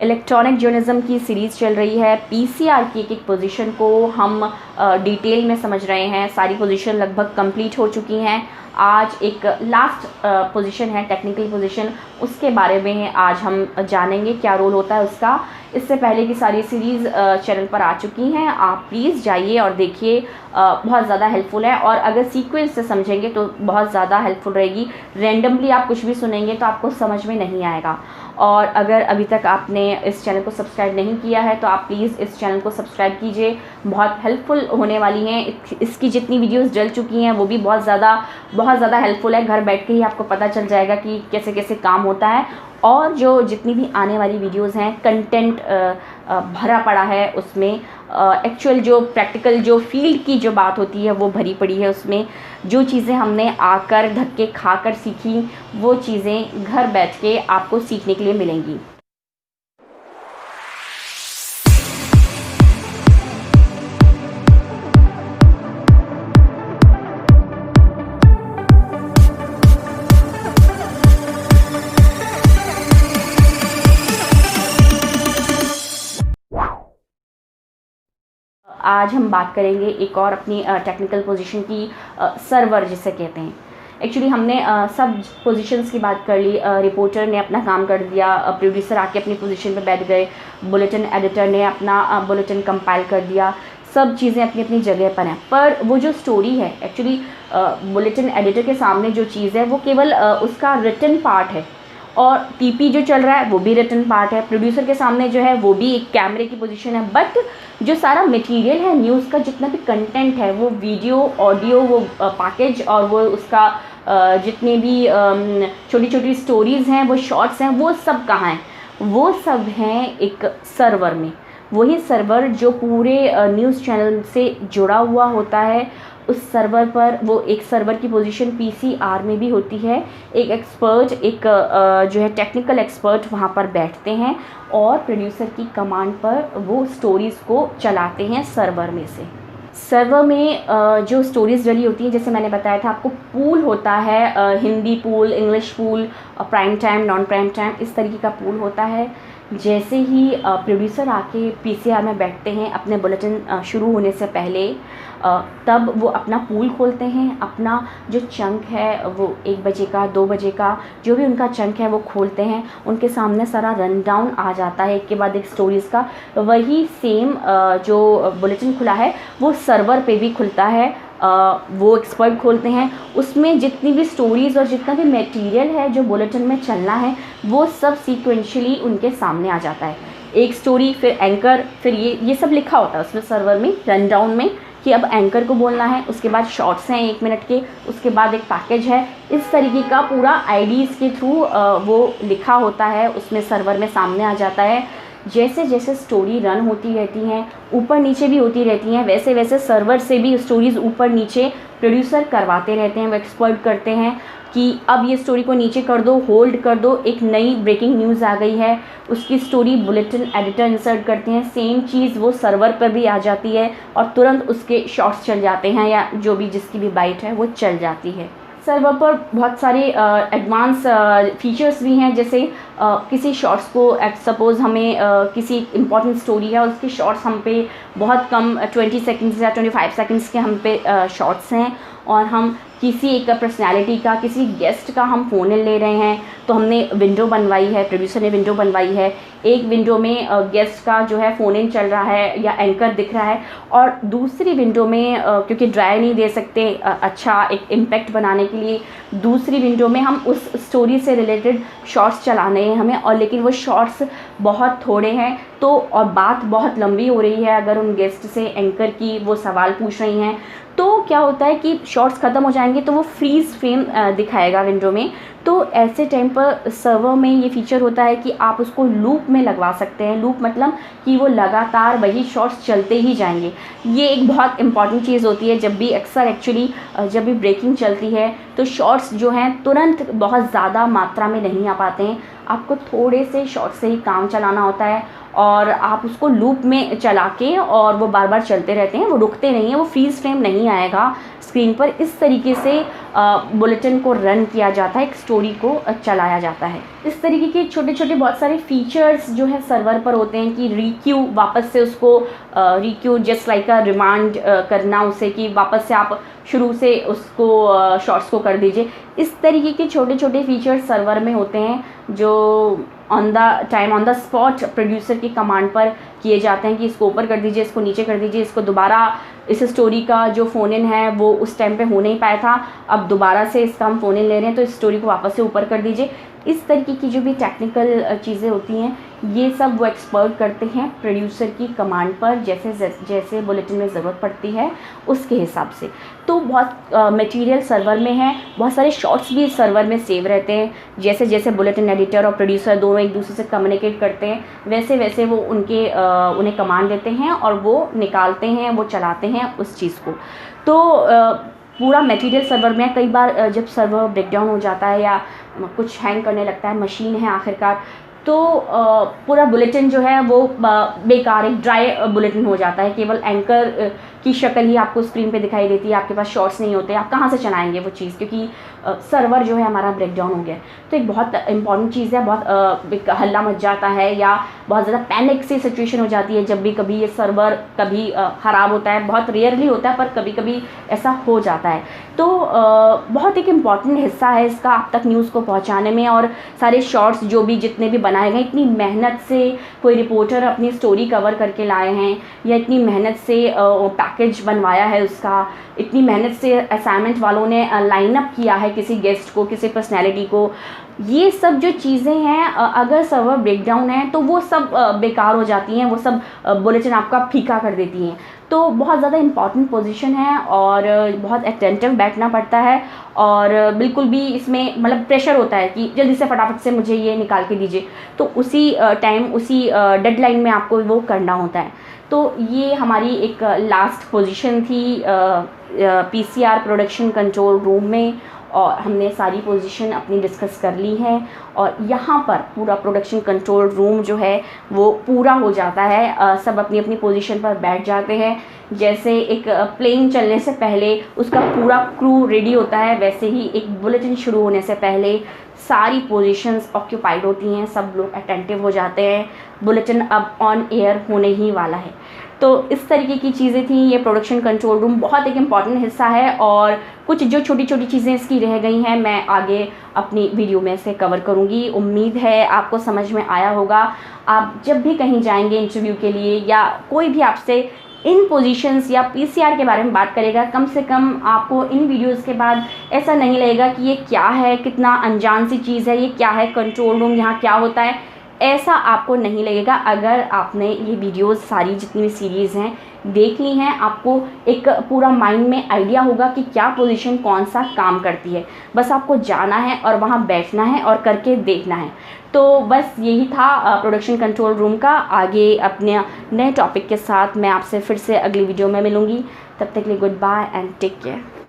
Electronic journalism की series चल रही है। पीसीआर की एक पोजीशन को हम डिटेल में समझ रहे हैं। सारी पोजीशन लगभग कंप्लीट हो चुकी हैं। आज एक लास्ट पोजीशन है, टेक्निकल पोजीशन, उसके बारे में आज हम जानेंगे क्या रोल होता है उसका। इससे पहले की सारी सीरीज़ चैनल पर आ चुकी हैं, आप प्लीज़ जाइए और देखिए, बहुत ज़्यादा हेल्पफुल है। और अगर सीक्वेंस से समझेंगे तो बहुत ज़्यादा हेल्पफुल रहेगी। रैंडमली आप कुछ भी सुनेंगे तो आपको समझ में नहीं आएगा। और अगर अभी तक आपने इस चैनल को सब्सक्राइब नहीं किया है तो आप प्लीज़ इस चैनल को सब्सक्राइब कीजिए, बहुत हेल्पफुल होने वाली हैं। इसकी जितनी वीडियोस डल चुकी हैं वो भी बहुत ज़्यादा हेल्पफुल है। घर बैठ के ही आपको पता चल जाएगा कि कैसे कैसे काम होता है। और जो जितनी भी आने वाली वीडियोस हैं, कंटेंट भरा पड़ा है उसमें। एक्चुअल जो प्रैक्टिकल जो फील्ड की जो बात होती है वो भरी पड़ी है उसमें। जो चीज़ें हमने आकर धक्के खाकर सीखी वो चीज़ें घर बैठ के आपको सीखने के लिए मिलेंगी। आज हम बात करेंगे एक और अपनी टेक्निकल पोजीशन की, सर्वर जिसे कहते हैं। एक्चुअली हमने सब पोजीशंस की बात कर ली। रिपोर्टर ने अपना काम कर दिया, प्रोड्यूसर आके अपनी पोजीशन पे बैठ गए, बुलेटिन एडिटर ने अपना बुलेटिन कंपाइल कर दिया। सब चीज़ें अपनी अपनी जगह पर हैं, पर वो जो स्टोरी है एक्चुअली बुलेटिन एडिटर के सामने जो चीज़ है वो केवल उसका रिटन पार्ट है, और टीपी जो चल रहा है वो भी रिटन पार्ट है। प्रोड्यूसर के सामने जो है वो भी एक कैमरे की पोजीशन है, बट जो सारा मटेरियल है, न्यूज़ का जितना भी कंटेंट है, वो वीडियो, ऑडियो, वो पैकेज और वो उसका जितने भी छोटी छोटी स्टोरीज़ हैं, वो शॉर्ट्स हैं, वो सब कहाँ हैं? वो सब हैं एक सर्वर में। वही सर्वर जो पूरे न्यूज़ चैनल से जुड़ा हुआ होता है। उस सर्वर पर वो एक सर्वर की पोजीशन पीसीआर में भी होती है। एक एक्सपर्ट, एक जो है टेक्निकल एक्सपर्ट वहाँ पर बैठते हैं और प्रोड्यूसर की कमांड पर वो स्टोरीज़ को चलाते हैं सर्वर में से। सर्वर में जो स्टोरीज़ डली होती हैं, जैसे मैंने बताया था आपको, पूल होता है, Hindi pool, English pool, prime time, non prime time, इस तरीके का पूल होता है। जैसे ही प्रोड्यूसर आके पीसीआर में बैठते हैं अपने बुलेटिन शुरू होने से पहले, तब वो अपना पूल खोलते हैं। अपना जो चंक है वो 1 बजे का, 2 बजे का, जो भी उनका चंक है वो खोलते हैं। उनके सामने सारा रन डाउन आ जाता है, एक के बाद एक स्टोरीज़ का। वही सेम जो बुलेटिन खुला है वो सर्वर पे भी खुलता है। वो एक्सपर्ट खोलते हैं, उसमें जितनी भी स्टोरीज़ और जितना भी मटेरियल है जो बुलेटिन में चलना है वो सब सीक्वेंशियली उनके सामने आ जाता है। एक स्टोरी, फिर एंकर, फिर ये सब लिखा होता है उसमें सर्वर में, रन डाउन में, कि अब एंकर को बोलना है, उसके बाद शॉर्ट्स हैं 1 मिनट के, उसके बाद एक पैकेज है। इस तरीके का पूरा आईडीज़ के थ्रू वो लिखा होता है, उसमें सर्वर में सामने आ जाता है। जैसे जैसे स्टोरी रन होती रहती हैं, ऊपर नीचे भी होती रहती हैं, वैसे वैसे सर्वर से भी स्टोरीज़ ऊपर नीचे प्रोड्यूसर करवाते रहते हैं। वो एक्सपर्ट करते हैं कि अब ये स्टोरी को नीचे कर दो, होल्ड कर दो, एक नई ब्रेकिंग न्यूज़ आ गई है, उसकी स्टोरी बुलेटिन एडिटर इंसर्ट करते हैं। सेम चीज़ वो सर्वर पर भी आ जाती है और तुरंत उसके शॉर्ट्स चल जाते हैं, या जो भी जिसकी भी बाइट है वो चल जाती है। सर्वर पर बहुत सारे एडवांस फीचर्स भी हैं, जैसे किसी शॉर्ट्स को, सपोज़ हमें किसी इंपॉर्टेंट स्टोरी है और उसके शॉर्ट्स हम पे बहुत कम 20 सेकंड्स या 25 सेकंड्स के हम पे शॉर्ट्स हैं, और हम किसी एक पर्सनालिटी का, किसी गेस्ट का हम फ़ोन ले रहे हैं, तो हमने विंडो बनवाई है, प्रोड्यूसर ने विंडो बनवाई है। एक विंडो में गेस्ट का जो है फ़ोन इन चल रहा है या एंकर दिख रहा है, और दूसरी विंडो में क्योंकि ड्राई नहीं दे सकते अच्छा एक इम्पैक्ट बनाने के लिए, दूसरी विंडो में हम उस स्टोरी से रिलेटेड शॉर्ट्स चलाने हैं हमें, और लेकिन वो शॉर्ट्स बहुत थोड़े हैं तो, और बात बहुत लंबी हो रही है अगर उन गेस्ट से एंकर की वो सवाल पूछ रही हैं, तो क्या होता है कि शॉर्ट्स ख़त्म हो जाएंगे तो वो फ्रीज़ फ्रेम दिखाएगा विंडो में। तो ऐसे टाइम पर सर्वर में ये फीचर होता है कि आप उसको लूप में लगवा सकते हैं। लूप मतलब कि वो लगातार वही शॉर्ट्स चलते ही जाएंगे। ये एक बहुत इंपॉर्टेंट चीज़ होती है। जब भी अक्सर एक्चुअली जब भी ब्रेकिंग चलती है तो शॉर्ट्स जो हैं तुरंत बहुत ज़्यादा मात्रा में नहीं आ पाते हैं, आपको थोड़े से शॉर्ट्स से ही काम चलाना होता है। और आप उसको लूप में चला के और वो बार बार चलते रहते हैं, वो रुकते नहीं हैं, वो फ्रीज फ्रेम नहीं आएगा स्क्रीन पर। इस तरीके से बुलेटिन को रन किया जाता है, एक स्टोरी को चलाया जाता है। इस तरीके के छोटे छोटे बहुत सारे फीचर्स जो है सर्वर पर होते हैं कि रिक्यू, वापस से उसको रिक्यू जस्ट लाइक अ रिमांड करना उसे, कि वापस से आप शुरू से उसको शॉर्ट्स को कर दीजिए। इस तरीके के छोटे छोटे फीचर्स सर्वर में होते हैं जो on the time, on the spot producer की कमांड पर किए जाते हैं कि इसको ऊपर कर दीजिए, इसको नीचे कर दीजिए, इसको दोबारा, इस स्टोरी का जो फ़ोन इन है वो उस टाइम पे हो नहीं पाया था, अब दोबारा से इसका हम फ़ोन इन ले रहे हैं तो इस स्टोरी को वापस से ऊपर कर दीजिए। इस तरीके की जो भी टेक्निकल चीज़ें होती हैं ये सब वो एक्सपर्ट करते हैं प्रोड्यूसर की कमांड पर, जैसे जैसे बुलेटिन में ज़रूरत पड़ती है उसके हिसाब से। तो बहुत मटेरियल सर्वर में है, बहुत सारे शॉर्ट्स भी सर्वर में सेव रहते हैं। जैसे जैसे बुलेटिन एडिटर और प्रोड्यूसर दोनों एक दूसरे से कम्युनिकेट करते हैं वैसे वैसे वो उन्हें कमांड देते हैं और वो निकालते हैं, वो चलाते हैं उस चीज़ को। तो पूरा मटेरियल सर्वर में। कई बार जब सर्वर ब्रेकडाउन हो जाता है या कुछ हैंग करने लगता है, मशीन है आखिरकार, तो पूरा बुलेटिन जो है वो बेकार, एक ड्राई बुलेटिन हो जाता है। केवल एंकर की शक्ल ही आपको स्क्रीन पे दिखाई देती है, आपके पास शॉर्ट्स नहीं होते, आप कहाँ से चलाएंगे वो चीज़, क्योंकि सर्वर जो है हमारा ब्रेकडाउन हो गया। तो एक बहुत इंपॉर्टेंट चीज़ है, बहुत हल्ला मच जाता है या बहुत ज़्यादा पैनिक सी सिचुएशन हो जाती है जब भी कभी ये सर्वर कभी ख़राब होता है। बहुत रेयरली होता है पर कभी कभी ऐसा हो जाता है। तो बहुत एक इम्पॉर्टेंट हिस्सा है इसका आप तक न्यूज़ को पहुँचाने में। और सारे शॉर्ट्स जो भी जितने भी बनाए गए, इतनी मेहनत से कोई रिपोर्टर अपनी स्टोरी कवर करके लाए हैं या इतनी मेहनत से पैकेज बनवाया है उसका, इतनी मेहनत से असाइनमेंट वालों ने लाइन अप किया है किसी गेस्ट को, किसी पर्सनैलिटी को। ये सब जो चीज़ें हैं अगर सर्वर ब्रेकडाउन है तो वो सब बेकार हो जाती हैं, वो सब बुलेटिन आपका फीका कर देती हैं। तो बहुत ज़्यादा इम्पॉर्टेंट पोजीशन है और बहुत अटेंटिव बैठना पड़ता है और बिल्कुल भी इसमें मतलब प्रेशर होता है कि जल्दी से फटाफट से मुझे ये निकाल के दीजिए, तो उसी टाइम उसी डेडलाइन में आपको वो करना होता है। तो ये हमारी एक लास्ट पोजीशन थी पीसीआर प्रोडक्शन कंट्रोल रूम में और हमने सारी पोजीशन अपनी डिस्कस कर ली है। और यहाँ पर पूरा प्रोडक्शन कंट्रोल रूम जो है वो पूरा हो जाता है, सब अपनी अपनी पोजीशन पर बैठ जाते हैं। जैसे एक प्लेन चलने से पहले उसका पूरा क्रू रेडी होता है, वैसे ही एक बुलेटिन शुरू होने से पहले सारी पोजीशंस ऑक्यूपाइड होती हैं, सब लोग अटेंटिव हो जाते हैं, बुलेटिन अब ऑन एयर होने ही वाला है। तो इस तरीके की चीज़ें थी। ये प्रोडक्शन कंट्रोल रूम बहुत एक इम्पॉर्टेंट हिस्सा है और कुछ जो छोटी छोटी चीज़ें इसकी रह गई हैं मैं आगे अपनी वीडियो में से कवर करूँगी। उम्मीद है आपको समझ में आया होगा। आप जब भी कहीं जाएंगे इंटरव्यू के लिए या कोई भी आपसे इन पोजीशंस या पीसीआर के बारे में बात करेगा, कम से कम आपको इन वीडियोस के बाद ऐसा नहीं लगेगा कि ये क्या है, कितना अनजान सी चीज़ है, ये क्या है, कंट्रोल रूम यहाँ क्या होता है, ऐसा आपको नहीं लगेगा अगर आपने ये वीडियोस सारी जितनी भी सीरीज़ हैं देख ली हैं। आपको एक पूरा माइंड में आइडिया होगा कि क्या पोजीशन कौन सा काम करती है। बस आपको जाना है और वहाँ बैठना है और करके देखना है। तो बस यही था प्रोडक्शन कंट्रोल रूम का। आगे अपने नए टॉपिक के साथ मैं आपसे फिर से अगली वीडियो में मिलूँगी। तब तक के लिए good bye and take care.